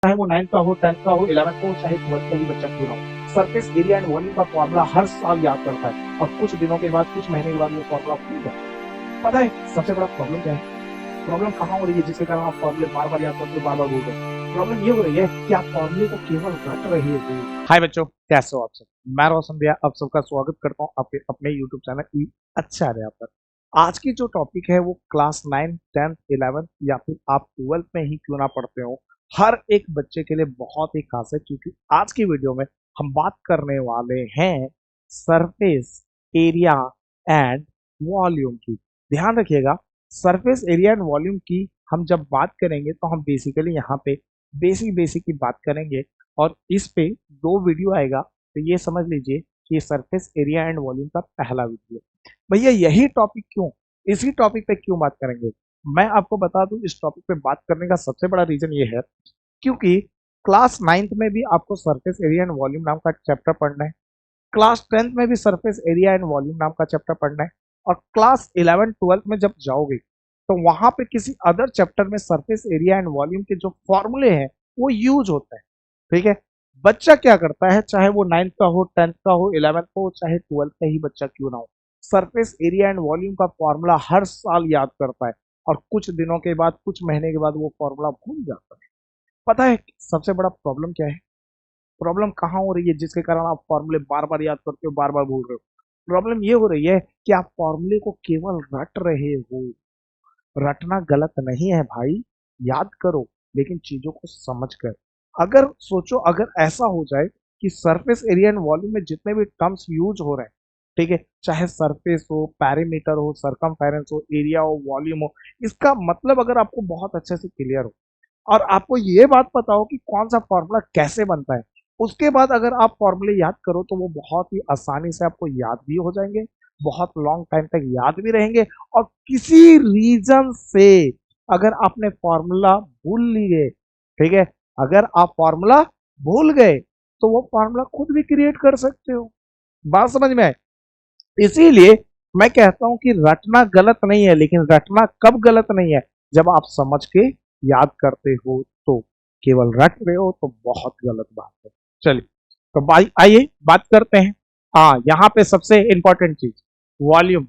चाहे वो 9th का हो, 10th का हो, 11th का हो, चाहे 12th का ही बच्चा क्यों ना हो, सरफेस एरिया एंड वॉल्यूम का फॉर्मूला हर साल याद करता है और कुछ दिनों के बाद, कुछ महीने के बाद वो फॉर्मूला भूल जाता है। पता है सबसे बड़ा प्रॉब्लम क्या है? प्रॉब्लम कहाँ हो रही है जिसके कारण आप फॉर्मूले बार-बार याद करते हो, बार-बार भूल रहे हो? प्रॉब्लम ये हो रही है कि आप फॉर्मूले को केवल रट रहे हो। हाय बच्चों, कैसे हो आप सब। मैं रोशन भैया आप सबका स्वागत करता हूँ आपके अपने यूट्यूब चैनल अच्छा रहा पर। आज की जो टॉपिक है वो क्लास 9, 10th, 11th या फिर आप 12th में ही क्यों ना पढ़ते हो, हर एक बच्चे के लिए बहुत ही खास है, क्योंकि आज की वीडियो में हम बात करने वाले हैं सरफेस एरिया एंड वॉल्यूम की। ध्यान रखिएगा, सरफेस एरिया एंड वॉल्यूम की हम जब बात करेंगे तो हम बेसिकली यहाँ पे बेसिक बेसिक की बात करेंगे और इस पे 2 वीडियो आएगा। तो ये समझ लीजिए कि सरफेस एरिया एंड वॉल्यूम का पहला वीडियो। भैया यही टॉपिक क्यों, इसी टॉपिक पे क्यों बात करेंगे? मैं आपको बता दूं, इस टॉपिक पे बात करने का सबसे बड़ा रीजन ये है क्योंकि क्लास 9th में भी आपको सरफेस एरिया एंड वॉल्यूम नाम का चैप्टर पढ़ना है, क्लास 10th में भी सरफेस एरिया एंड वॉल्यूम नाम का चैप्टर पढ़ना है, और क्लास 11 12th में जब जाओगे तो वहां पे किसी अदर चैप्टर में सरफेस एरिया एंड वॉल्यूम के जो फॉर्मूले हैं वो यूज होते हैं। ठीक है, बच्चा क्या करता है, चाहे वो 9th का हो, 10th का हो, 11th का हो, चाहे 12th का ही बच्चा क्यों ना हो, सरफेस एरिया एंड वॉल्यूम का फॉर्मूला हर साल याद करता है और कुछ दिनों के बाद, कुछ महीने के बाद वो फॉर्मूला भूल जाता है। पता है सबसे बड़ा प्रॉब्लम क्या है? प्रॉब्लम कहाँ हो रही है जिसके कारण आप फॉर्मूले बार बार याद करते हो, बार बार भूल रहे हो? प्रॉब्लम ये हो रही है कि आप फॉर्मूले को केवल रट रहे हो। रटना गलत नहीं है भाई, याद करो, लेकिन चीजों को समझ कर। अगर सोचो, अगर ऐसा हो जाए कि सरफेस एरिया एंड वॉल्यूम में जितने भी टर्म्स यूज हो रहे हैं, ठीक है, चाहे सरफेस हो, पैरीमीटर हो, सरकमफेरेंस हो, एरिया हो, वॉल्यूम हो, इसका मतलब अगर आपको बहुत अच्छे से क्लियर हो और आपको ये बात पता हो कि कौन सा फॉर्मूला कैसे बनता है, उसके बाद अगर आप फॉर्मूले याद करो तो वो बहुत ही आसानी से आपको याद भी हो जाएंगे, बहुत लॉन्ग टाइम तक याद भी रहेंगे। और किसी रीजन से अगर आपने फॉर्मूला भूल लिए, ठीक है, अगर आप फॉर्मूला भूल गए तो वो फॉर्मूला खुद भी क्रिएट कर सकते हो। बात समझ में आए? इसीलिए मैं कहता हूं कि रटना गलत नहीं है, लेकिन रटना कब गलत नहीं है? जब आप समझ के याद करते हो तो। केवल रट रहे हो तो बहुत गलत बात है। चलिए, तो भाई आइए बात करते हैं। हाँ, यहाँ पे सबसे इंपॉर्टेंट चीज, वॉल्यूम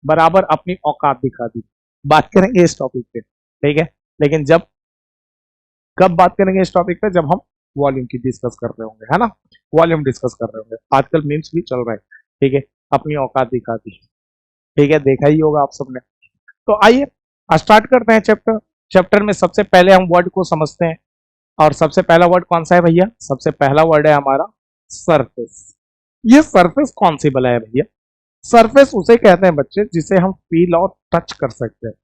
बराबर अपनी औकात दिखा दी। बात करेंगे इस टॉपिक पे, ठीक है, लेकिन जब कब बात करेंगे इस टॉपिक पे? जब हम वॉल्यूम की डिस्कस कर रहे होंगे, है ना, वॉल्यूम डिस्कस कर रहे होंगे। आजकल मीम्स भी चल रहा है, ठीक है, अपनी औकात दिखा दी, ठीक है, देखा ही होगा आप सबने। तो आइए स्टार्ट करते हैं चैप्टर। चैप्टर में सबसे पहले हम वर्ड को समझते हैं, और सबसे पहला वर्ड कौन सा है भैया? सबसे पहला वर्ड है हमारा सरफेस। ये सरफेस कौन सी बला है भैया? सरफेस उसे कहते हैं बच्चे जिसे हम फील और टच कर सकते हैं।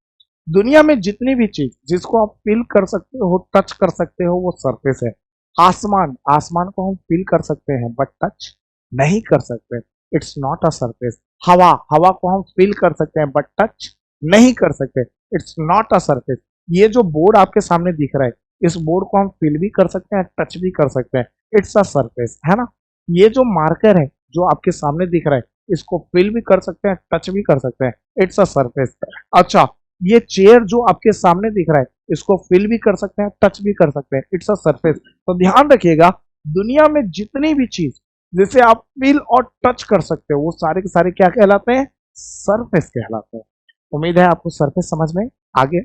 दुनिया में जितनी भी चीज जिसको आप फील कर सकते हो, टच कर सकते हो, वो सरफेस है। आसमान, आसमान को हम फील कर सकते हैं बट टच नहीं कर सकते, इट्स नॉट अ सरफेस। हवा, हवा को हम फील कर सकते हैं बट टच नहीं कर सकते, इट्स नॉट अ सरफेस। ये जो बोर्ड आपके सामने दिख रहा है, इस बोर्ड को हम फील भी कर सकते हैं, टच भी कर सकते हैं, इट्स अ सरफेस, है ना। ये जो मार्कर है जो आपके सामने दिख रहा है, इसको फील भी कर सकते हैं, टच भी कर सकते हैं, इट्स अ सरफेस। अच्छा, ये चेयर जो आपके सामने दिख रहा है, इसको फील भी कर सकते हैं, टच भी कर सकते हैं, इट्स अ सरफेस। तो ध्यान रखिएगा, दुनिया में जितनी भी चीज जिसे आप फील और टच कर सकते हो, वो सारे के सारे क्या कहलाते हैं? सरफेस कहलाते हैं। उम्मीद है आपको सरफेस समझ में आ गया।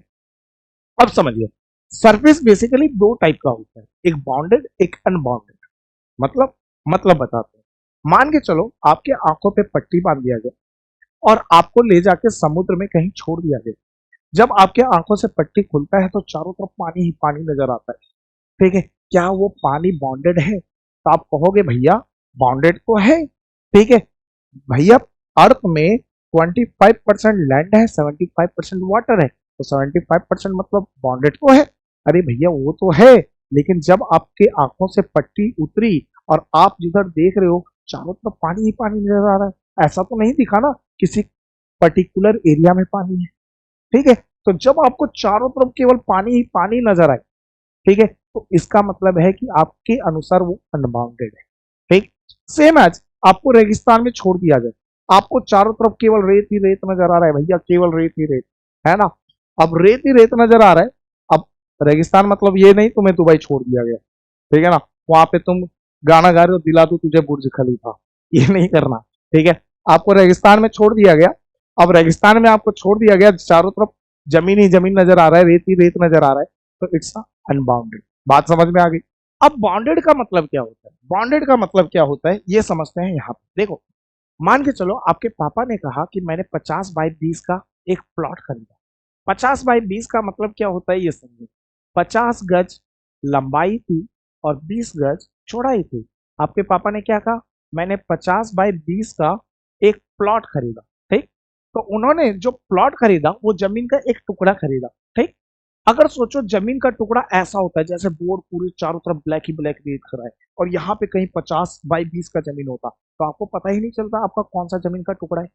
अब समझिए, सरफेस बेसिकली दो टाइप का होता है, एक बाउंडेड, एक अनबाउंडेड। मतलब बताते हैं। मान के चलो आपके आंखों पे पट्टी बांध दिया गया और आपको ले जाके समुद्र में कहीं छोड़ दिया गया। जब आपके आंखों से पट्टी खुलता है तो चारों तरफ पानी ही पानी नजर आता है, ठीक है। क्या वो पानी बॉन्डेड है? तो आप कहोगे भैया बॉन्डेड तो है, ठीक है भैया, अर्थ में 25% लैंड है, 75% वाटर है, तो 75% मतलब बॉन्डेड तो है। अरे भैया वो तो है, लेकिन जब आपके आंखों से पट्टी उतरी और आप जिधर देख रहे हो चारों तरफ पानी ही पानी नजर आ रहा है, ऐसा तो नहीं दिखा ना किसी पर्टिकुलर एरिया में पानी है, ठीक है। तो जब आपको चारों तरफ केवल पानी ही पानी नजर आए, ठीक है, तो इसका मतलब है कि आपके अनुसार वो अनबाउंडेड है, ठीक। सेम एज आपको रेगिस्तान में छोड़ दिया जाए, आपको चारों तरफ केवल रेत ही रेत नजर आ रहा है भैया, केवल रेत ही रेत, है ना। अब रेत ही रेत नजर आ रहा है, अब रेगिस्तान मतलब ये नहीं तुम्हें दुबई छोड़ दिया गया, ठीक है ना, वहां पे तुम गाना गा रहे हो दिला दूं तुझे बुर्ज खलीफा, ये नहीं करना, ठीक है। आपको रेगिस्तान में छोड़ दिया गया। अब रेगिस्तान में आपको छोड़ दिया गया, चारों तरफ जमीन ही जमीन नजर आ रहा है, रेत ही रेत नजर आ रहा है, तो इट्स अनबाउंडेड। बात समझ में आ गई। अब बॉन्डेड का मतलब क्या होता है, बॉन्डेड का मतलब क्या होता है ये समझते हैं यहाँ पे। देखो, मान के चलो आपके पापा ने कहा कि मैंने 50 बाई 20 का एक प्लॉट खरीदा। 50 बाई 20 का मतलब क्या होता है ये समझो। 50 गज लंबाई थी और 20 गज चौड़ाई थी। आपके पापा ने क्या कहा, मैंने 50 बाई 20 का एक प्लॉट खरीदा, ठीक। तो उन्होंने जो प्लॉट खरीदा वो जमीन का एक टुकड़ा खरीदा, ठीक। अगर सोचो जमीन का टुकड़ा ऐसा होता है जैसे बोर्ड पूरी चारों तरफ ब्लैक ही ब्लैक दिख रहा है, और यहाँ पे कहीं 50 बाई 20 का जमीन होता, तो आपको पता ही नहीं चलता आपका कौन सा जमीन का टुकड़ा है।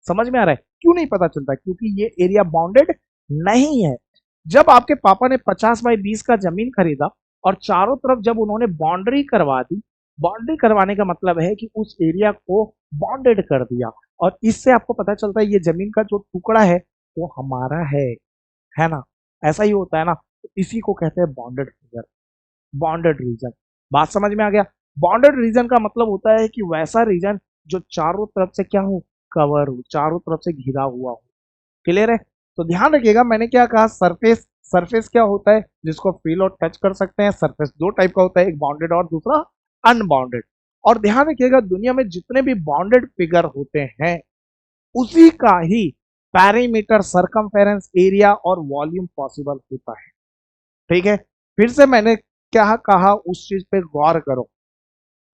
समझ में आ रहा है क्यों नहीं पता चलता, क्योंकि ये एरिया बाउंडेड नहीं है। जब आपके पापा ने 50 बाई 20 का जमीन खरीदा और चारों तरफ जब उन्होंने बाउंड्री करवा दी, बाउंड्री करवाने का मतलब है कि उस एरिया को बाउंडेड कर दिया, और इससे आपको पता चलता है ये जमीन का जो टुकड़ा है वो हमारा है ना। ऐसा ही होता है ना, तो इसी को कहते हैं बॉन्डेड फिगर, बॉन्डेड रीजन। बात समझ में आ गया। बॉन्डेड रीजन का मतलब होता है कि वैसा रीजन जो चारों तरफ से क्या हो, कवर हो, चारों तरफ से घिरा हुआ हो। क्लियर है। तो ध्यान रखिएगा मैंने क्या कहा, सरफेस। सरफेस क्या होता है, जिसको फील और टच कर सकते हैं। सरफेस दो टाइप का होता है, एक बाउंडेड और दूसरा अनबाउंडेड। और ध्यान रखिएगा दुनिया में जितने भी बाउंडेड फिगर होते हैं उसी का ही पैरीमीटर, सरकमफेरेंस एरिया और वॉल्यूम पॉसिबल होता है, ठीक है। फिर से मैंने क्या कहा उस चीज पे गौर करो।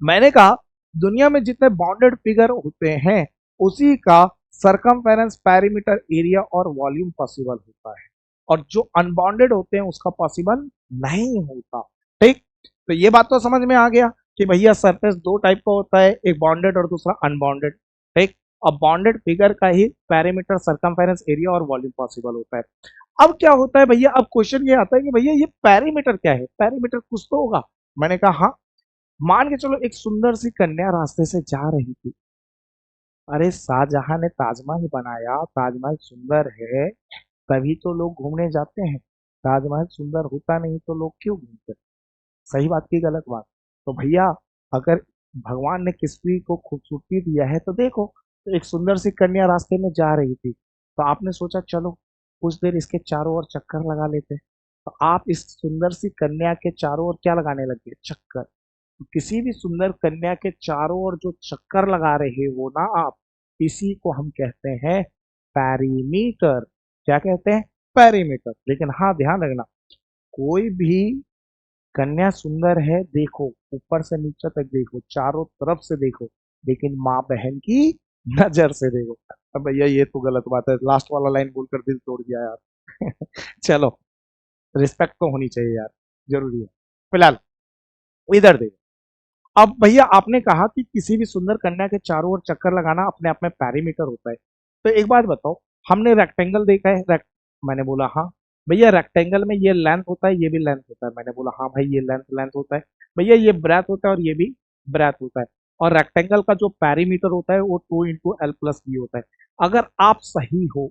मैंने कहा दुनिया में जितने बाउंडेड फिगर होते हैं उसी का सरकमफेरेंस, पैरीमीटर, एरिया और वॉल्यूम पॉसिबल होता है, और जो अनबाउंडेड होते हैं उसका पॉसिबल नहीं होता, ठीक। तो ये बात तो समझ में आ गया कि भैया सरफेस दो टाइप का होता है, एक बाउंडेड और दूसरा अनबाउंडेड, ठीक। अब बाउंडेड फिगर का ही पैरीमीटर, सरकमफेरेंस, एरिया और वॉल्यूम पॉसिबल होता है। अब क्या होता है भैया, अब क्वेश्चन ये आता है कि भैया ये पैरीमीटर क्या है, पैरीमीटर कुछ तो होगा। मैंने कहा हाँ। मान के चलो एक सुंदर सी कन्या रास्ते से जा रही थी। अरे शाहजहां ने ताजमहल बनाया, ताजमहल सुंदर है तभी तो लोग घूमने जाते हैं। ताजमहल सुंदर होता नहीं तो लोग क्यों घूमते। सही बात की गलत बात। तो भैया अगर भगवान ने किसी को खूबसूरती दिया है तो देखो, तो एक सुंदर सी कन्या रास्ते में जा रही थी, तो आपने सोचा चलो कुछ देर इसके चारों ओर चक्कर लगा लेते। तो आप इस सुंदर सी कन्या के चारों ओर क्या लगाने लगे, चक्कर। किसी भी सुंदर कन्या के चारों ओर जो चक्कर लगा रहे हो ना आप, इसी को हम कहते हैं पैरीमीटर। क्या कहते हैं, पैरीमीटर। लेकिन हाँ ध्यान रखना, कोई भी कन्या सुंदर है देखो, ऊपर से नीचे तक देखो, चारों तरफ से देखो, लेकिन माँ बहन की नजर से देखो। अब भैया ये तो गलत बात है, लास्ट वाला लाइन बोलकर दिल तोड़ दिया यार। चलो, रिस्पेक्ट तो होनी चाहिए यार, जरूरी है। फिलहाल इधर देखो। अब भैया आपने कहा कि किसी भी सुंदर कन्या के चारों ओर चक्कर लगाना अपने आप में पैरीमीटर होता है। तो एक बात बताओ, हमने रेक्टेंगल देखा है, मैंने बोला हाँ। भैया रेक्टेंगल में ये लेंथ होता है, ये भी लेंथ होता है। मैंने बोला हाँ भाई ये लेंथ लेंथ होता है। भैया ये ब्रेथ होता है और ये भी ब्रेथ होता है। और रेक्टेंगल का जो पैरीमीटर होता है वो 2 × L + B होता है। अगर आप सही हो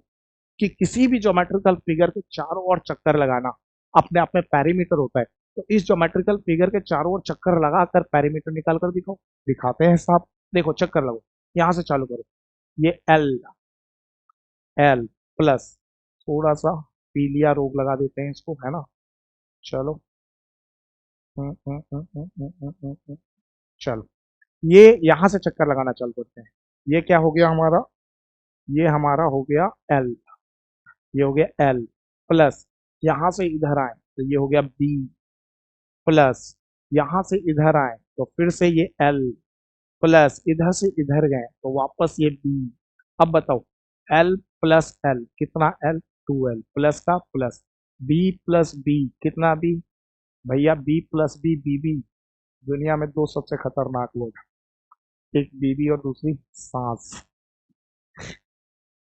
कि किसी भी ज्योमेट्रिकल फिगर के चारों ओर चक्कर लगाना अपने आप में पैरीमीटर होता है, तो इस ज्योमेट्रिकल फिगर के चारों ओर चक्कर लगाकर पैरीमीटर निकाल कर दिखाओ। दिखाते हैं साहब। देखो चक्कर लगो, यहां से चालू करो। ये एल, एल प्लस, थोड़ा सा पीलिया रोग लगा देते हैं इसको, है ना। चलो। चलो, ये यहां से चक्कर लगाना चालू करते हैं। ये क्या हो गया हमारा, ये हमारा हो गया एल, ये हो गया एल प्लस, यहां से इधर आए तो ये हो गया बी प्लस, यहां से इधर आए तो फिर से ये एल प्लस, इधर से इधर गए तो वापस ये बी। अब बताओ, एल प्लस एल कितना, एल 2L प्लस का प्लस, बी प्लस बी कितना, बी। भैया बी प्लस बी, बीबी। दुनिया में दो सबसे खतरनाक लोग, एक बीबी और दूसरी सांस,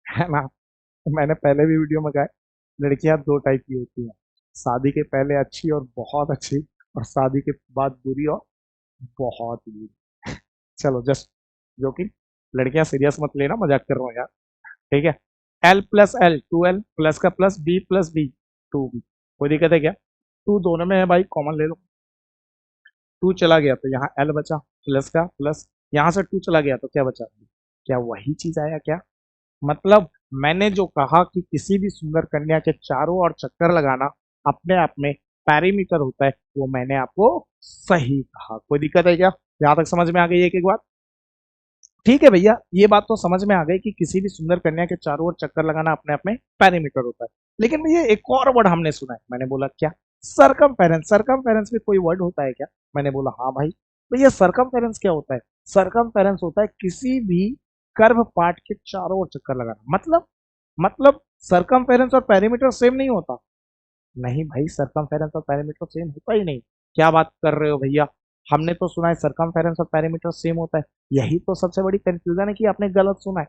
है ना। तो मैंने पहले भी वीडियो में कहा है, लड़कियां दो टाइप की होती हैं, शादी के पहले अच्छी और बहुत अच्छी, और शादी के बाद बुरी और बहुत बुरी। चलो जस्ट जोकिंग, लड़कियां सीरियस मत लेना, मजाक कर रहा हूँ यार, ठीक है। L plus L 2L plus का plus, B plus B 2B। कोई दिक्कत है क्या। टू दोनों में है भाई, कॉमन ले लो। टू चला गया तो यहाँ एल बचा, प्लस का प्लस, यहाँ से टू चला गया तो क्या बचा? क्या वही चीज आया क्या? मतलब मैंने जो कहा कि किसी भी सुंदर कन्या के चारों ओर चक्कर लगाना अपने आप में पैरीमीटर होता है, वो मैंने आपको सही कहा। कोई दिक्कत है क्या? यहां तक समझ में आ गई एक एक बात? ठीक है भैया, ये बात तो समझ में आ गई कि किसी भी सुंदर कन्या के चारों ओर चक्कर लगाना अपने आप में पैरीमीटर होता है। लेकिन भैया एक और वर्ड हमने सुना है, मैंने बोला क्या? सरकमफेरेंस। सरकमफेरेंस भी कोई वर्ड होता है क्या? मैंने बोला हाँ भाई। भैया सरकमफेरेंस क्या होता है? सरकमफेरेंस होता है किसी भी कर्व पार्ट के चारों ओर चक्कर लगाना। मतलब सरकमफेरेंस और पेरीमीटर सेम नहीं होता। नहीं भाई, सरकमफेरेंस और पेरीमीटर सेम होता ही नहीं। क्या बात कर रहे हो भैया? हमने तो सुना है सरकमफेरेंस और पेरीमीटर सेम होता है। यही तो सबसे बड़ी कंफ्यूजन है कि आपने गलत सुना है।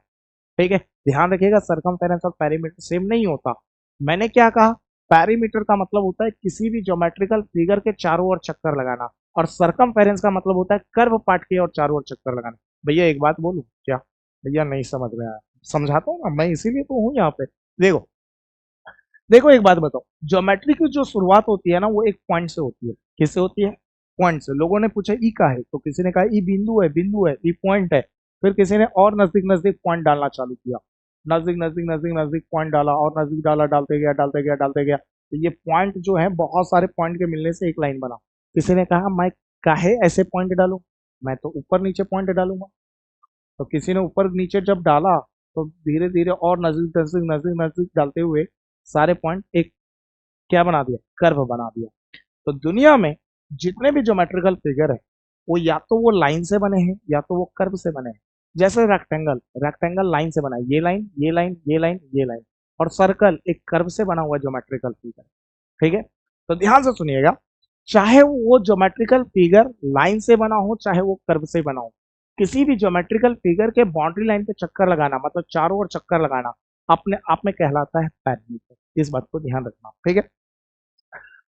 ठीक है, ध्यान रखिएगा, सरकमफेरेंस और पेरीमीटर सेम नहीं होता। मैंने क्या कहा? पेरीमीटर का मतलब होता है किसी भी ज्योमेट्रिकल फिगर के चारों ओर चक्कर लगाना, और सरकमफेरेंस का मतलब होता है कर्व पार्ट के और चारों ओर चक्कर लगाना। भैया एक बात बोलूं क्या? भैया नहीं समझ में आया, समझाता हूँ ना, मैं इसीलिए तो हूँ यहाँ पे। देखो देखो, एक बात बताओ, ज्योमेट्री की जो शुरुआत होती है ना, वो एक पॉइंट से होती है। किससे होती है? पॉइंट से। लोगों ने पूछा ई का है, तो किसी ने कहा ई बिंदु है, बिंदु है, ई पॉइंट है। फिर किसी ने और नजदीक नजदीक पॉइंट डालना चालू किया, नजदीक नजदीक नजदीक नजदीक पॉइंट डाला, और नजदीक डाला, डालते गया डालते गया डालते गया, तो ये पॉइंट जो है बहुत सारे पॉइंट के मिलने से एक लाइन बना। किसी ने कहा मैं काहे ऐसे पॉइंट डालूं, मैं तो ऊपर नीचे पॉइंट डालूंगा। तो किसी ने ऊपर नीचे जब डाला, तो धीरे धीरे और नजदीक नजदीक नजदीक नजदीक डालते हुए सारे पॉइंट एक क्या बना दिया? कर्व बना दिया। तो दुनिया में जितने भी ज्योमेट्रिकल फिगर है, वो या तो वो लाइन से बने हैं या तो वो कर्व से बने हैं। जैसे रेक्टेंगल, रेक्टेंगल लाइन से बना है, ये लाइन ये लाइन ये लाइन ये लाइन। और सर्कल एक कर्व से बना हुआ ज्योमेट्रिकल फिगर। ठीक है, तो ध्यान से सुनिएगा, चाहे वो ज्योमेट्रिकल फिगर लाइन से बना हो चाहे वो कर्व से बना हो, किसी भी ज्योमेट्रिकल फिगर के बाउंड्री लाइन पे चक्कर लगाना, मतलब चारों ओर चक्कर लगाना, अपने आप में कहलाता है पैरामीटर। इस बात को ध्यान रखना, ठीक है।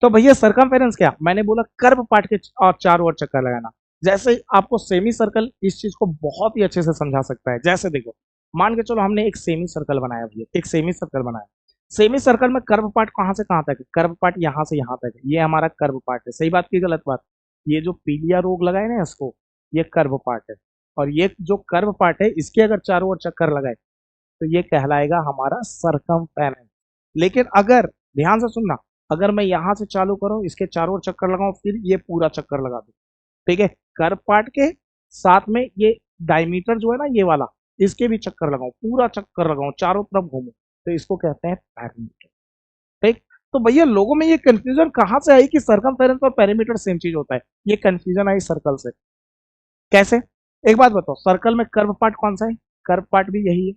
तो भैया सरकमफेरेंस क्या? मैंने बोला कर्व पार्ट के और चारों ओर चक्कर लगाना। जैसे ही आपको सेमी सर्कल इस चीज को बहुत ही अच्छे से समझा सकता है। जैसे देखो, मान के चलो हमने एक सेमी सर्कल बनाया भैया, एक सेमी सर्कल बनाया। सेमी सर्कल में कर्व पार्ट कहाँ से कहाँ तक है? कर्व पार्ट यहाँ से यहाँ तक है, ये हमारा कर्व पार्ट है। सही बात की गलत बात? ये जो पीलिया रोग लगाए ना इसको, ये कर्व पार्ट है। और ये जो कर्व पार्ट है, इसके अगर चारों ओर चक्कर लगाए तो ये कहलाएगा हमारा सरकमफेरेंस। लेकिन अगर, ध्यान से सुनना, अगर मैं यहां से चालू करूं, इसके चारों ओर चक्कर लगाऊं, फिर ये पूरा चक्कर लगा दूं, ठीक है, कर्व पार्ट के साथ में ये डायमीटर जो है ना, ये वाला, इसके भी चक्कर लगाऊं, पूरा चक्कर लगाऊं, चारों तरफ घूमूं, तो इसको कहते हैं पैरामीटर। ठीक। तो भैया लोगों में ये कंफ्यूजन कहां से आई कि सरकमफेरेंस और पेरीमीटर सेम चीज होता है? ये कंफ्यूजन आई सर्कल से। कैसे? एक बात बताओ, सर्कल में कर्व पार्ट कौन सा है? कर्व पार्ट भी यही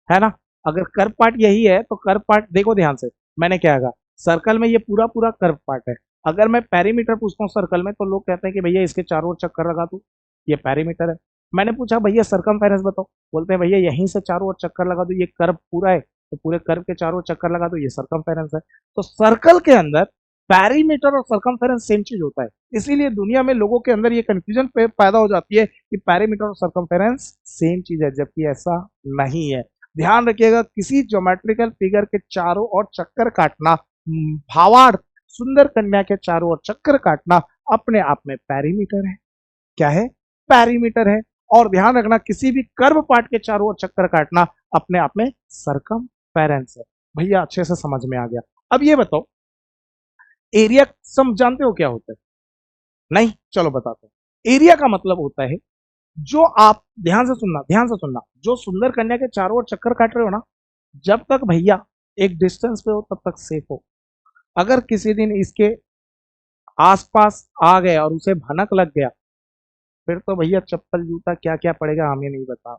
है ना? अगर कर्व पार्ट यही है तो कर्व पार्ट देखो ध्यान से, मैंने क्या कहा, सर्कल में ये पूरा पूरा कर्व पार्ट है। अगर मैं पेरीमीटर पूछता हूँ सर्कल में, तो लोग कहते हैं कि भैया इसके चारों ओर चक्कर लगा दो, ये पेरीमीटर है। मैंने पूछा भैया सरकमफेरेंस बताओ, बोलते हैं भैया यहीं से चारों ओर चक्कर लगा दो, ये कर्व पूरा है, तो पूरे कर्व के चारों ओर चक्कर लगा दो, ये सरकमफेरेंस है। तो सर्कल के अंदर पेरीमीटर और सरकमफेरेंस सेम चीज होता है। इसीलिए दुनिया में लोगों के अंदर ये कंफ्यूजन पैदा हो जाती है कि पेरीमीटर और सरकमफेरेंस सेम चीज है, जबकि ऐसा नहीं है। ध्यान रखिएगा, किसी ज्योमेट्रिकल फिगर के चारों ओर चक्कर काटना, भावार्थ सुंदर कन्या के चारों ओर चक्कर काटना अपने आप में पैरीमीटर है। क्या है? पैरीमीटर है। और ध्यान रखना, किसी भी कर्व पार्ट के चारों ओर चक्कर काटना अपने आप में सरकमफेरेंस है। भैया अच्छे से समझ में आ गया। अब ये बताओ, एरिया सम जानते हो क्या होता है? नहीं, चलो बताते हैं। एरिया का मतलब होता है, जो आप, ध्यान से सुनना, ध्यान से सुनना, जो सुंदर कन्या के चारों ओर चक्कर काट रहे हो ना, जब तक भैया एक डिस्टेंस पे हो तब तक सेफ हो। अगर किसी दिन इसके आसपास आ गए और उसे भनक लग गया, फिर तो भैया चप्पल जूता क्या क्या पड़ेगा हमें नहीं बता,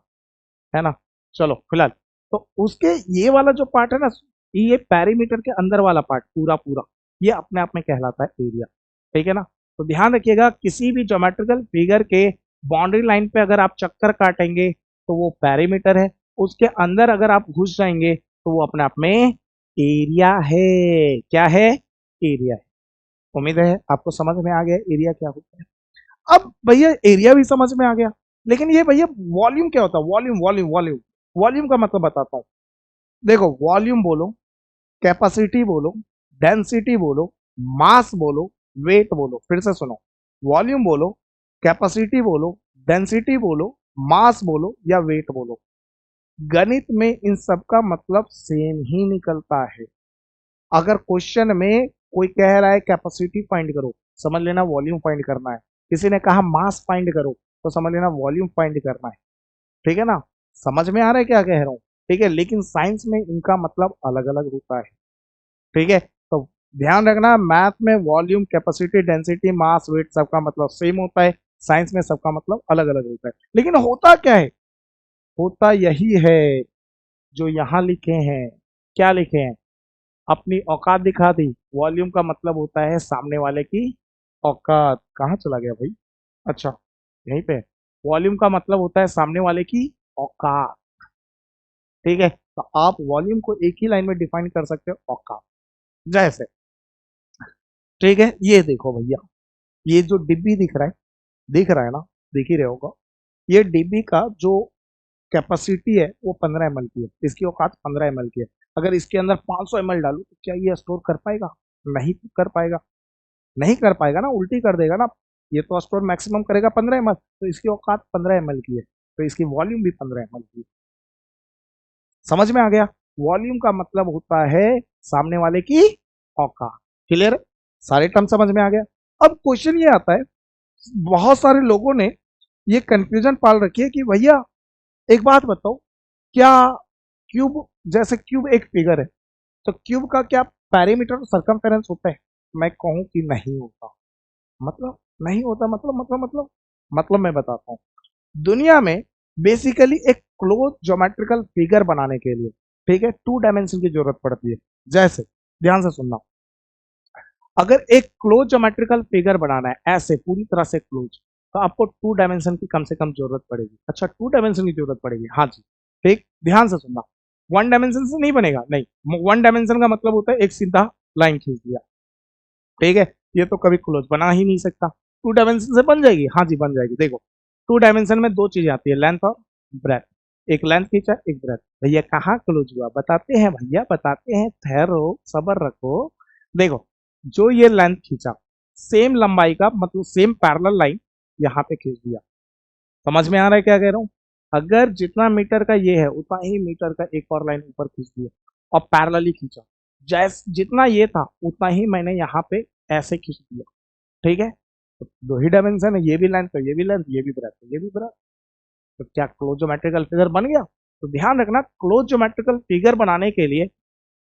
है ना? चलो फिलहाल, तो उसके ये वाला जो पार्ट है ना, ये पेरीमीटर के अंदर वाला पार्ट पूरा पूरा, ये अपने आप में कहलाता है एरिया। ठीक है ना? तो ध्यान रखिएगा, किसी भी ज्योमेट्रिकल फिगर के बाउंड्री लाइन पे अगर आप चक्कर काटेंगे तो वो पेरीमीटर है। उसके अंदर अगर आप घुस जाएंगे तो वो अपने आप में एरिया है। क्या है? एरिया है। उम्मीद है आपको समझ में आ गया एरिया क्या होता है। अब भैया एरिया भी समझ में आ गया, लेकिन ये भैया वॉल्यूम क्या होता है? वॉल्यूम वॉल्यूम वॉल्यूम, वॉल्यूम का मतलब बताता हूँ। देखो, वॉल्यूम बोलो, कैपेसिटी बोलो, डेंसिटी बोलो, मास बोलो, वेट बोलो, फिर से सुनो, वॉल्यूम बोलो, कैपेसिटी बोलो, डेंसिटी बोलो, मास बोलो या वेट बोलो, गणित में इन सब का मतलब सेम ही निकलता है। अगर क्वेश्चन में कोई कह रहा है कैपेसिटी फाइंड करो, समझ लेना वॉल्यूम फाइंड करना है। किसी ने कहा मास फाइंड करो, तो समझ लेना वॉल्यूम फाइंड करना है। ठीक है ना? समझ में आ रहा है क्या कह रहा हूँ? ठीक है, लेकिन साइंस में इनका मतलब अलग अलग होता है। ठीक है, तो ध्यान रखना, मैथ में वॉल्यूम, कैपेसिटी, डेंसिटी, मास, वेट सबका मतलब सेम होता है, साइंस में सबका मतलब अलग अलग होता है। लेकिन होता क्या है? होता यही है जो यहाँ लिखे हैं। क्या लिखे हैं? अपनी औकात दिखा दी। वॉल्यूम का मतलब होता है सामने वाले की औकात। कहाँ चला गया भाई? अच्छा, यहीं पे। वॉल्यूम का मतलब होता है सामने वाले की औकात। ठीक है, तो आप वॉल्यूम को एक ही लाइन में डिफाइन कर सकते हो, औकात। जैसे, ठीक है, ये देखो भैया, ये जो डिब्बी दिख रहा है ना, दिख ही रहे होगा। ये डिब्बी का जो कैपेसिटी है वो 15 ml की है, इसकी औकात 15 ml की है। अगर इसके अंदर 500 ml डालू तो क्या ये स्टोर कर पाएगा? नहीं कर पाएगा। नहीं कर पाएगा ना, उल्टी कर देगा ना। ये तो स्टोर मैक्सिमम करेगा 15 ml, तो इसकी औकात 15 ml की है, तो इसकी वॉल्यूम भी 15 ml की है। समझ में आ गया? वॉल्यूम का मतलब होता है सामने वाले की औकात। क्लियर? सारे टर्म समझ में आ गया? अब क्वेश्चन ये आता है, बहुत सारे लोगों ने ये कंफ्यूजन पाल रखी है कि भैया एक बात बताओ, क्या क्यूब, जैसे क्यूब एक फिगर है, तो क्यूब का क्या पैरीमीटर और सरकमफेरेंस होता है? मैं कहूं कि नहीं होता। मतलब नहीं होता, मतलब मैं बताता हूँ। दुनिया में बेसिकली एक क्लोज ज्योमेट्रिकल फिगर बनाने के लिए, ठीक है, 2 डायमेंशन की जरूरत पड़ती है। जैसे, ध्यान से सुनना, अगर एक क्लोज ज्योमेट्रिकल फिगर बनाना है ऐसे पूरी तरह से क्लोज, तो आपको 2 डायमेंशन की कम से कम जरूरत पड़ेगी। अच्छा, 2 डायमेंशन की जरूरत पड़ेगी, हाँ जी। ठीक, ध्यान से सुनना, 1 डायमेंशन से नहीं बनेगा, नहीं। 1 डायमेंशन का मतलब होता है एक सीधा लाइन खींच दिया। ठीक है, ये तो कभी क्लोज बना ही नहीं सकता। 2 डायमेंशन से बन जाएगी, हाँ जी बन जाएगी। देखो, 2 डायमेंशन में दो चीजें आती है, लेंथ और ब्रेथ। एक लेंथ खींचा, एक ब्रेथ। भैया कहाँ क्लोज हुआ? बताते हैं भैया, बताते हैं, ठहरो, सबर रखो। देखो, जो ये लेंथ खींचा, सेम लंबाई का मतलब सेम पैरेलल लाइन यहाँ पे खींच दिया। समझ में आ रहा है क्या कह रहा हूँ? अगर जितना मीटर का ये है उतना ही मीटर का एक और लाइन ऊपर खींच दिया और पैरेलली खींचा, जैस जितना ये था उतना ही मैंने यहाँ पे ऐसे खींच दिया। ठीक है, तो दो ही डायमेंशन है, ये भी लेंथ, तो ये भी लेंथ, ये भी ब्रेथ, तो ये भी ब्रेथ। तो क्या क्लोज ज्योमेट्रिकल फिगर बन गया? तो ध्यान रखना, क्लोज ज्योमेट्रिकल फिगर बनाने के लिए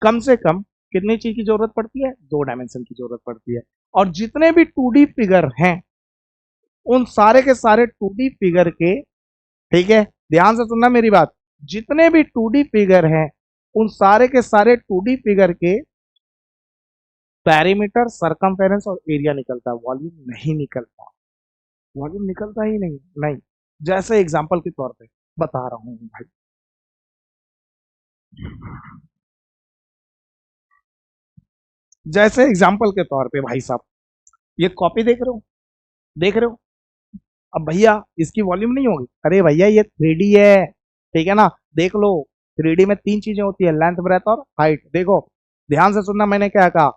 कम से कम कितनी चीज की जरूरत पड़ती है? 2 डायमेंशन की जरूरत पड़ती है। और जितने भी 2D फिगर हैं, उन सारे के सारे 2D फिगर के, ठीक है, ध्यान से सुनना मेरी बात, जितने भी 2D फिगर हैं, उन सारे के सारे 2D फिगर के पैरीमीटर, सरकमफेरेंस और एरिया निकलता है, वॉल्यूम नहीं निकलता। वॉल्यूम निकलता ही नहीं, नहीं। जैसे एग्जांपल के तौर पे बता रहा हूँ भाई, जैसे एग्जांपल के तौर पे भाई साहब, ये कॉपी देख रहे हो? देख रहे हो? अब भैया इसकी वॉल्यूम नहीं होगी? अरे भैया ये 3D है, ठीक है ना? देख लो, 3D में 3 चीजें होती है, लेंथ, ब्रेथ और हाइट। देखो, ध्यान से सुनना, मैंने क्या कहा,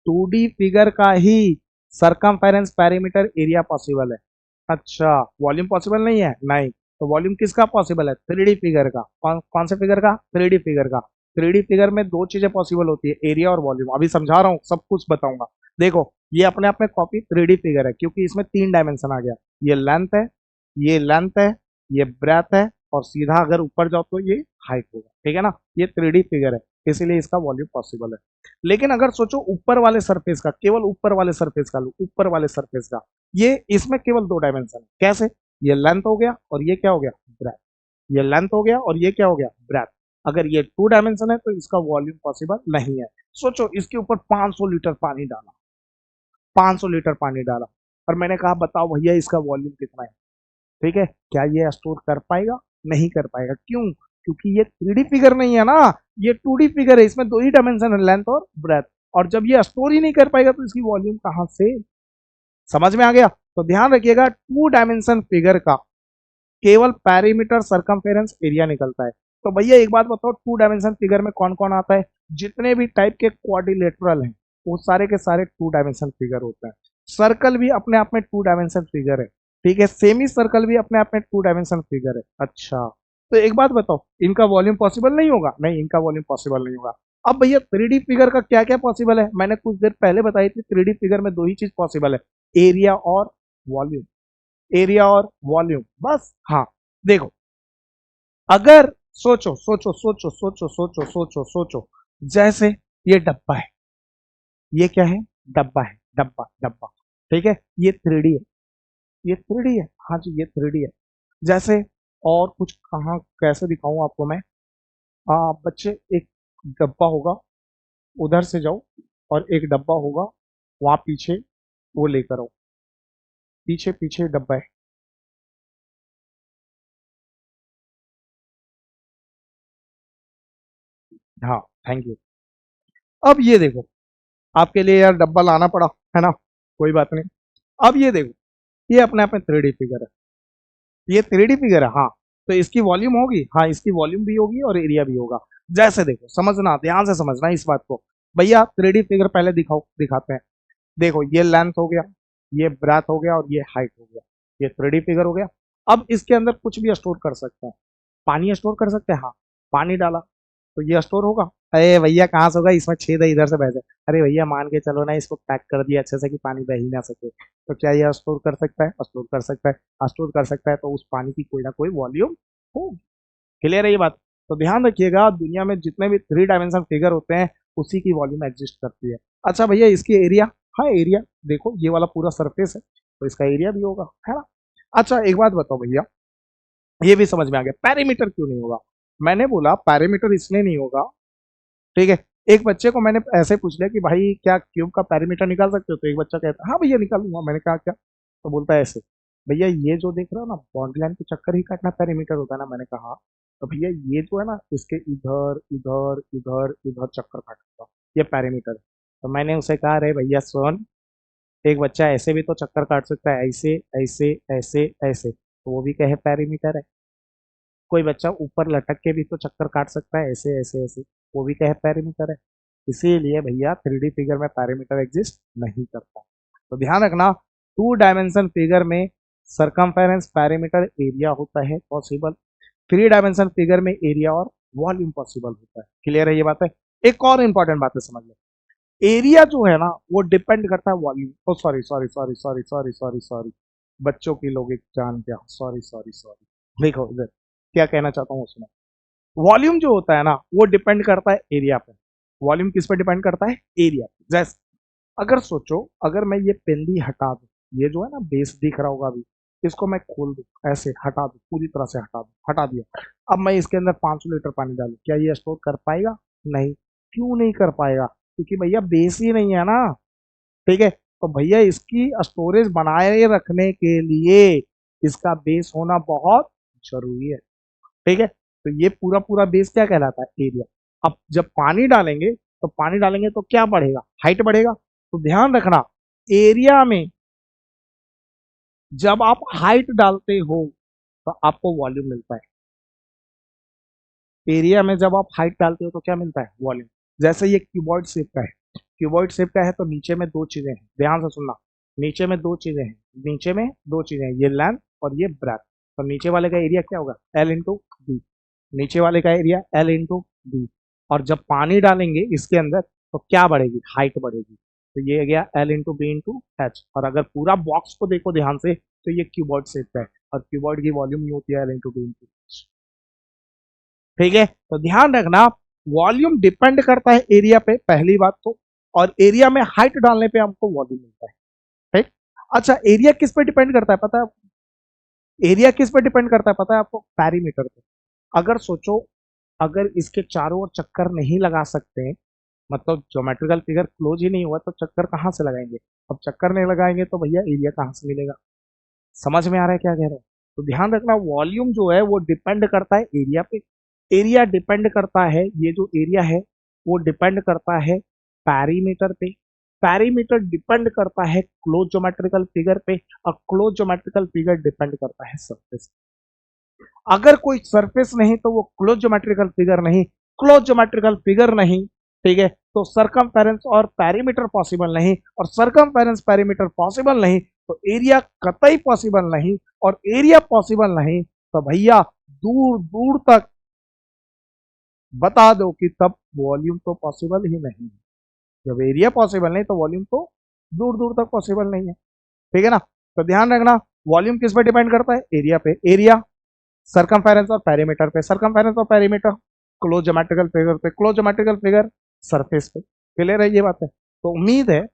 2D फिगर का ही सरकमफेरेंस, पेरीमीटर, एरिया पॉसिबल है। अच्छा, वॉल्यूम पॉसिबल नहीं है? नहीं। तो वॉल्यूम किसका पॉसिबल है? 3D फिगर का। कौन कौन से फिगर का? 3D फिगर का। 3D फिगर में दो चीजें पॉसिबल होती है, एरिया और वॉल्यूम। अभी समझा रहा हूँ, सब कुछ बताऊंगा। देखो, ये अपने आप में कॉपी 3D फिगर है क्योंकि इसमें 3 डायमेंशन आ गया। ये लेंथ है, ये लेंथ है, ये ब्रेथ है, और सीधा अगर ऊपर जाओ तो ये हाइट होगा। ठीक है ना? ये 3D फिगर है, इसीलिए इसका वॉल्यूम पॉसिबल है। लेकिन अगर सोचो ऊपर वाले सरफेस का, केवल ऊपर वाले सरफेस का लो, ऊपर वाले सरफेस का, ये इसमें केवल 2 डायमेंशन है। कैसे? ये लेंथ हो गया और ये क्या हो गया? ब्रेथ। ये लेंथ हो गया और ये क्या हो गया? ब्रेथ। अगर ये 2 डायमेंशन है तो इसका वॉल्यूम पॉसिबल नहीं है। सोचो, इसके ऊपर 500 लीटर पानी डाला, 500 लीटर पानी डाला, और मैंने कहा बताओ भैया इसका वॉल्यूम कितना है? ठीक है, क्या ये स्टोर कर पाएगा? नहीं कर पाएगा। क्यों? क्योंकि ये 3D फिगर नहीं है ना, ये 2D फिगर है, इसमें दो ही डायमेंशन है, लेंथ और ब्रेथ। और जब ये स्टोर ही नहीं कर पाएगा तो इसकी वॉल्यूम कहां से? समझ में आ गया? तो ध्यान रखिएगा, 2 डायमेंशन फिगर का केवल पैरीमीटर, सरकमफेरेंस, एरिया निकलता है। तो भैया एक बात बताओ, 2 डायमेंशन फिगर में कौन कौन आता है? जितने भी टाइप के क्वाड्रिलेटरल हैं वो सारे के सारे 2 डायमेंशन फिगर होते हैं। सर्कल भी अपने आप में 2 डायमेंशन फिगर है, ठीक है। सेमी सर्कल भी अपने आप में 2 डायमेंशन फिगर है। अच्छा, तो एक बात बताओ, इनका वॉल्यूम पॉसिबल नहीं होगा? नहीं, इनका वॉल्यूम पॉसिबल नहीं होगा। अब भैया 3D फिगर का क्या क्या पॉसिबल है? मैंने कुछ देर पहले बताई थी, 3D फिगर में दो ही चीज पॉसिबल है, एरिया और वॉल्यूम। एरिया और वॉल्यूम, बस। हाँ, देखो, अगर सोचो सोचो सोचो सोचो सोचो सोचो सोचो, जैसे ये डब्बा है, ये क्या है? डब्बा है, डब्बा डब्बा, ठीक है। ये 3D है, ये 3D है, हाँ जी, ये 3D है। जैसे और कुछ कहाँ कैसे दिखाऊं आपको मैं? बच्चे, एक डब्बा होगा, उधर से जाओ, और एक डब्बा होगा वहां पीछे, वो लेकर आओ, पीछे पीछे डब्बा है। हाँ, थैंक यू। अब ये देखो, आपके लिए यार डब्बा लाना पड़ा, है ना, कोई बात नहीं। अब ये देखो, ये अपने आप में 3D फिगर है, ये 3D फिगर है, हाँ। तो इसकी वॉल्यूम होगी, हाँ, इसकी वॉल्यूम भी होगी और एरिया भी होगा। जैसे देखो, समझना, ध्यान से समझना इस बात को। भैया 3D फिगर पहले दिखाओ, दिखाते हैं। देखो, ये लेंथ हो गया, ये ब्रेथ हो गया, और ये हाइट हो गया। ये 3D फिगर हो गया। अब इसके अंदर कुछ भी स्टोर कर सकते हैं। पानी स्टोर कर सकते हैं, हाँ। पानी डाला तो ये स्टोर होगा। अरे भैया कहाँ से होगा, इसमें छेद है, इधर से बह जाए। अरे भैया मान के चलो ना, इसको पैक कर दिया अच्छे से कि पानी बह ही ना सके, तो क्या ये स्टोर कर सकता है? स्टोर कर सकता है। स्टोर कर सकता है तो उस पानी की कोई ना कोई वॉल्यूम हो। क्लियर है ये बात? तो ध्यान रखिएगा, दुनिया में जितने भी 3 डायमेंशन फिगर होते हैं, उसी की वॉल्यूम एग्जिस्ट करती है। अच्छा भैया, इसकी एरिया? हाँ, एरिया देखो, ये वाला पूरा सरफेस है, तो इसका एरिया भी होगा, है ना। अच्छा, एक बात बताओ भैया, ये भी समझ में आ गया, पैरीमीटर क्यों नहीं होगा? मैंने बोला पैरीमीटर इसलिए नहीं होगा, ठीक है। एक बच्चे को मैंने ऐसे पूछ लिया कि भाई क्या क्यूब का पैरीमीटर निकाल सकते हो? तो एक बच्चा कहता है हाँ भैया निकालूंगा। मैंने कहा क्या? तो बोलता है ऐसे, भैया ये जो देख रहे हो ना, बाउंड्री लाइन के चक्कर ही काटना पैरीमीटर होता है ना। मैंने कहा हाँ। तो भैया ये जो है ना, इसके इधर इधर इधर इधर चक्कर काटता, ये पैरीमीटर है। तो मैंने उसे कहा, अरे भैया सुन, एक बच्चा ऐसे भी तो चक्कर काट सकता है, ऐसे ऐसे ऐसे ऐसे, तो वो भी कहे पैरीमीटर है। कोई बच्चा ऊपर लटक के भी तो चक्कर काट सकता है, ऐसे ऐसे ऐसे, वो भी कहे पैरीमीटर है। इसीलिए भैया 3D फिगर में पैरीमीटर एग्जिस्ट नहीं करता। तो ध्यान रखना, 2 डायमेंशन फिगर में सरकमफेरेंस, पैरीमीटर, एरिया होता है पॉसिबल। 3 डायमेंशन फिगर में एरिया और वॉल्यूम पॉसिबल होता है। क्लियर है ये बात है? एक और इंपॉर्टेंट बात है, समझ लो। एरिया जो है ना, वो डिपेंड करता है volume, oh sorry sorry sorry sorry sorry sorry sorry, बच्चों की लॉजिक जान गया, सॉरी सॉरी सॉरी। देखो इधर क्या कहना चाहता हूँ उसमें, वॉल्यूम जो होता है ना, वो डिपेंड करता है एरिया पे। वॉल्यूम किस पे डिपेंड करता है? एरिया पे। जैसे अगर सोचो, अगर मैं ये पेंदी हटा दूं, ये जो है ना बेस दिख रहा होगा अभी, इसको मैं खोल दूं, ऐसे हटा दूं, पूरी तरह से हटा दूं, हटा दिया। अब मैं इसके अंदर 500 लीटर पानी डालूं, क्या ये स्टोर कर पाएगा? नहीं। क्यों नहीं कर पाएगा? क्योंकि भैया बेस ही नहीं है ना, ठीक है। तो भैया इसकी स्टोरेज बनाए रखने के लिए इसका बेस होना बहुत जरूरी है, ठीक है। तो ये पूरा पूरा बेस क्या कहलाता है? एरिया। अब जब पानी डालेंगे, तो पानी डालेंगे तो क्या बढ़ेगा? हाइट बढ़ेगा। तो ध्यान रखना, एरिया में जब आप हाइट डालते हो, तो आपको वॉल्यूम मिलता है। एरिया में जब आप हाइट डालते हो तो क्या मिलता है? वॉल्यूम। जैसे ये क्यूबॉइड शेप का है, क्यूबॉइड शेप का है, तो नीचे में दो चीजें हैं, ध्यान से सुनना। नीचे में दो चीजें हैं, नीचे में दो चीजें हैं, ये लेंथ और ये ब्रेथ। तो नीचे वाले का एरिया क्या होगा? L into B. नीचे वाले का एरिया एल इंटू बी। और जब पानी डालेंगे इसके अंदर, तो क्या बढ़ेगी? हाइट बढ़ेगी। तो ये गया L into B into H. और अगर पूरा बॉक्स को देखो ध्यान से, तो ये क्यूबॉइड शेप का है, और क्यूबॉइड की वॉल्यूम ही होती है L into B into H, ठीक है। तो ध्यान रखना, वॉल्यूम डिपेंड करता है एरिया पे, पहली बात तो। और एरिया में हाइट डालने पे हमको वॉल्यूम मिलता है, ठीक। अच्छा, एरिया किस पे डिपेंड करता है पता है? एरिया किस पे डिपेंड करता है पता है आपको? पैरीमीटर पे। अगर सोचो, अगर इसके चारों ओर चक्कर नहीं लगा सकते, मतलब ज्योमेट्रिकल फिगर क्लोज ही नहीं हुआ, तो चक्कर कहाँ से लगाएंगे? अब चक्कर नहीं लगाएंगे तो भैया एरिया कहाँ से मिलेगा? समझ में आ रहा है क्या कह रहे हैं? तो ध्यान रखना, वॉल्यूम जो है वो डिपेंड करता है एरिया पे। एरिया डिपेंड करता है, ये जो एरिया है वो डिपेंड करता है पैरीमीटर पे। पैरीमीटर डिपेंड करता है क्लोज ज्योमेट्रिकल फिगर पे, और क्लोज ज्योमेट्रिकल फिगर डिपेंड करता है सरफेस। अगर कोई सरफेस नहीं तो वो क्लोज ज्योमेट्रिकल फिगर नहीं, क्लोज ज्योमेट्रिकल फिगर नहीं, ठीक है, तो सरकमफेरेंस और पेरीमीटर पॉसिबल नहीं, और सरकमफेरेंस पेरीमीटर पॉसिबल नहीं तो एरिया कतई पॉसिबल नहीं, और एरिया पॉसिबल नहीं तो भैया दूर दूर तक बता दो कि तब वॉल्यूम तो पॉसिबल ही नहीं है। जब एरिया पॉसिबल नहीं तो वॉल्यूम तो दूर दूर तक पॉसिबल नहीं है। ठीक है ना, तो ध्यान रखना वॉल्यूम किस पे डिपेंड करता है, एरिया पे, एरिया सरकमफेरेंस और पेरीमीटर पे, सरकमफेरेंस और पेरीमीटर क्लोज ज्योमेट्रिकल फिगर पे, क्लोज ज्योमेट्रिकल फिगर सरफेस पे। क्लियर है ये बात है? तो उम्मीद है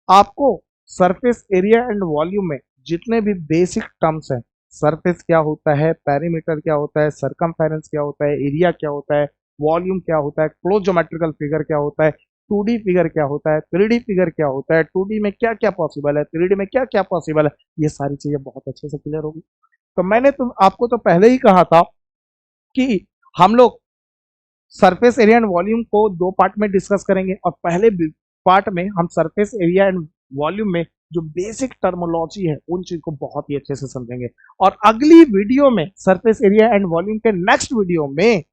आपको सरफेस एरिया एंड वॉल्यूम में जितने भी बेसिक टर्म्स हैं, सरफेस क्या होता है, पेरीमीटर क्या होता है, सरकमफेरेंस क्या होता है, एरिया क्या होता है, वॉल्यूम क्या होता है, क्लोज ज्योमेट्रिकल फिगर क्या होता है, 2D फिगर क्या होता है, 3D फिगर क्या होता है, 2D में क्या क्या पॉसिबल है, 3D में क्या क्या पॉसिबल है, ये सारी चीजें बहुत अच्छे से क्लियर होगी। तो मैंने तुम आपको तो पहले ही कहा था कि हम लोग सरफेस एरिया एंड वॉल्यूम को दो पार्ट में डिस्कस करेंगे, और पहले पार्ट में हम सरफेस एरिया एंड वॉल्यूम में जो बेसिक टर्मोलॉजी है उन चीज को बहुत ही अच्छे से समझेंगे, और अगली वीडियो में सरफेस एरिया एंड वॉल्यूम के नेक्स्ट वीडियो में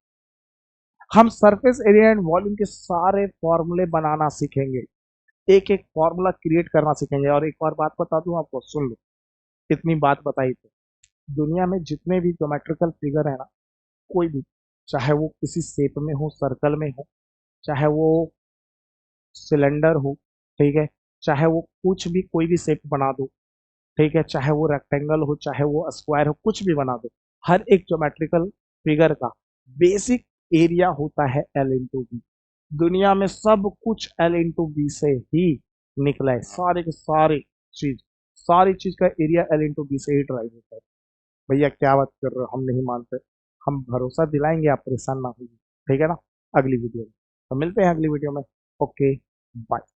हम सरफेस एरिया एंड वॉल्यूम के सारे फॉर्मूले बनाना सीखेंगे, एक एक फॉर्मूला क्रिएट करना सीखेंगे। और एक और बात बता दूं आपको, सुन लो, इतनी बात बताई तो दुनिया में जितने भी ज्योमेट्रिकल फिगर है ना, कोई भी, चाहे वो किसी शेप में हो, सर्कल में हो, चाहे वो सिलेंडर हो, ठीक है, चाहे वो कुछ भी कोई भी शेप बना दो, ठीक है, चाहे वो रेक्टेंगल हो, चाहे वो स्क्वायर हो, कुछ भी बना दो, हर एक ज्योमेट्रिकल फिगर का बेसिक एरिया होता है एल इंटू बी। दुनिया में सब कुछ एल इंटू बी से ही निकला है, सारे के सारी चीज का एरिया एल इंटू बी से ही ड्राइव होता है। भैया क्या बात कर रहे हो, हम नहीं मानते, हम भरोसा दिलाएंगे, आप परेशान ना होइए। ठीक है ना, अगली वीडियो में तो मिलते हैं, अगली वीडियो में। Okay, bye.